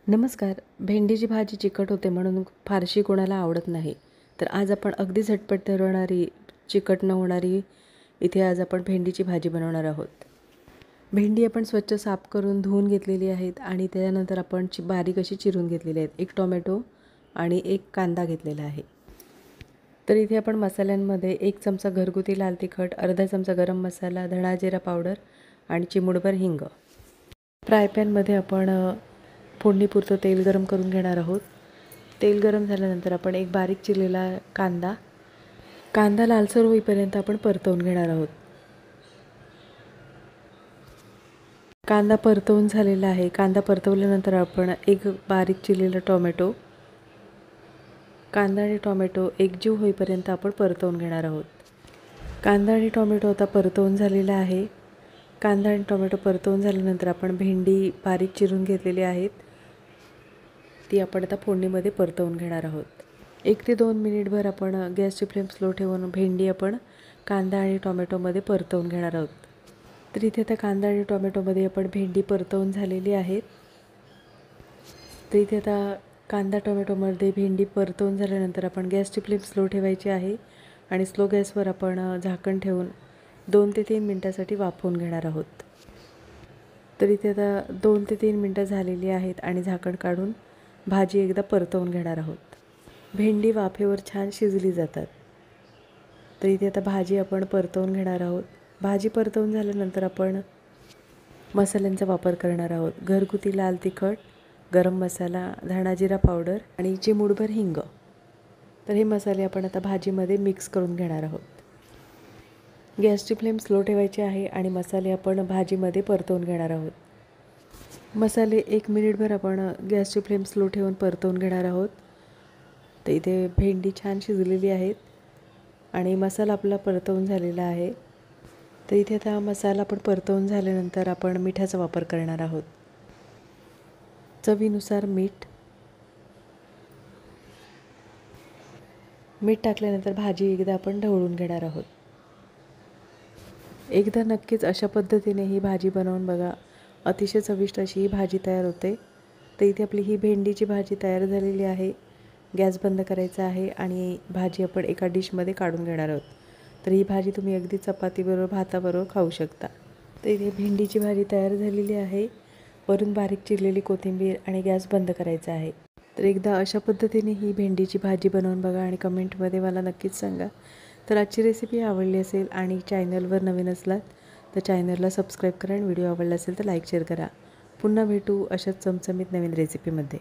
नमस्कार. भेंडीची भाजी चिकट होते म्हणून फारशी कोणाला आवडत नाही. तर आज आपण अगदी झटपट तयार चिकट न होणारी इथे आज आपण भेंडीची भाजी बनवणार आहोत. भेंडी आपण स्वच्छ साफ करून धुवून घेतलेली आहेत आणि त्यानंतर आपण बारीक अशी चिरून घेतलेली आहेत. एक टोमॅटो आणि एक कांदा घेतलेला आहे. तर इथे आपण मसाल्यांमध्ये 1 चमचा घरगुती लाल तिखट, अर्धा चमचा गरम मसाला, धणा जिरा पावडर आणि चिमूटभर हिंग. फ्राय पॅनमध्ये आपण फोडणीपुरतं तेल गरम करून घेणार आहोत. तेल गरम झाल्यानंतर आपण एक बारीक चिरलेला कांदा लालसर होईपर्यंत आपण परतवून घेणार आहोत. कांदा परतवून झालेला आहे. कांदा परतवल्यानंतर आपण एक बारीक चिरलेला कांदा आणि टोमॅटो एकजीव होईपर्यंत आपण परतवून घेणार आहोत. कांदा आणि टोमॅटो आता परतवून झालेला आहे. कांदा आणि टोमॅटो परतवून झाल्यानंतर आपण भेंडी बारीक चिरून घेतलेली आहेत, ती आपण आता फोडणीमध्ये परतवून घेणार आहोत. 1 ते 2 मिनिटभर आपण गॅसची फ्लेम स्लो ठेवून भेंडी आपण कांदा आणि टोमॅटोमध्ये परतवून घेणार आहोत. तर इथे आता कांदा आणि टोमॅटोमध्ये आपण भेंडी परतवून झालेली आहेत. तर इथे आता कांदा टोमॅटोमध्ये भेंडी परतवून झाल्यानंतर आपण गॅसची फ्लेम स्लो ठेवायची आहे आणि स्लो गॅसवर आपण झाकण ठेवून 2 ते 3 मिनटासाठी वाफवून घेणार आहोत. तर इथे आता 2 ते 3 मिनटं झालेली आहेत आणि झाकण काढून भाजी एकदा परतवून घेणार आहोत. भेंडी वाफेवर छान शिजली जातात. तर इथे आता भाजी आपण परतवून घेणार आहोत. भाजी परतवून झाल्यानंतर आपण मसाल्यांचा वापर करणार आहोत. घरगुती लाल तिखट, गरम मसाला, धणा जिरा पावडर आणि चिमूटभर हिंग. तर हे मसाले आपण आता भाजीमध्ये मिक्स करून घेणार आहोत. गॅसची फ्लेम स्लो ठेवायची आहे आणि मसाले आपण भाजीमध्ये परतवून घेणार आहोत. मसाले 1 मिनिटभर आपण गॅसची फ्लेम स्लो ठेवून परतवून घेणार आहोत. तर इथे भेंडी छान शिजलेली आहेत आणि मसाला आपला परतवून झालेला आहे. तर इथे आता मसाला आपण परतवून झाल्यानंतर आपण मिठाचा वापर करणार आहोत. चवीनुसार मीठ टाकल्यानंतर भाजी एकदा आपण ढवळून घेणार आहोत. एकदा नक्कीच अशा पद्धतीने ही भाजी बनवून बघा. अतिशय चविष्ट अशी ही भाजी तयार होते. तर इथे आपली ही भेंडीची भाजी तयार झालेली आहे. गॅस बंद करायचा आहे आणि भाजी आपण एका डिशमध्ये काढून घेणार आहोत. तर ही भाजी तुम्ही अगदी चपातीबरोबर, भाताबरोबर खाऊ शकता. तर इथे भेंडीची भाजी तयार झालेली आहे. वरून बारीक चिरलेली कोथिंबीर आणि गॅस बंद करायचा आहे. तर एकदा अशा पद्धतीने ही भेंडीची भाजी बनवून बघा आणि कमेंटमध्ये मला नक्कीच सांगा. तर आजची रेसिपी आवडली असेल आणि चॅनलवर नवीन असलात तर चॅनलला सबस्क्राईब करा आणि व्हिडिओ आवडला असेल तर लाईक शेअर करा. पुन्हा भेटू अशाच चमचमीत नवीन रेसिपीमध्ये.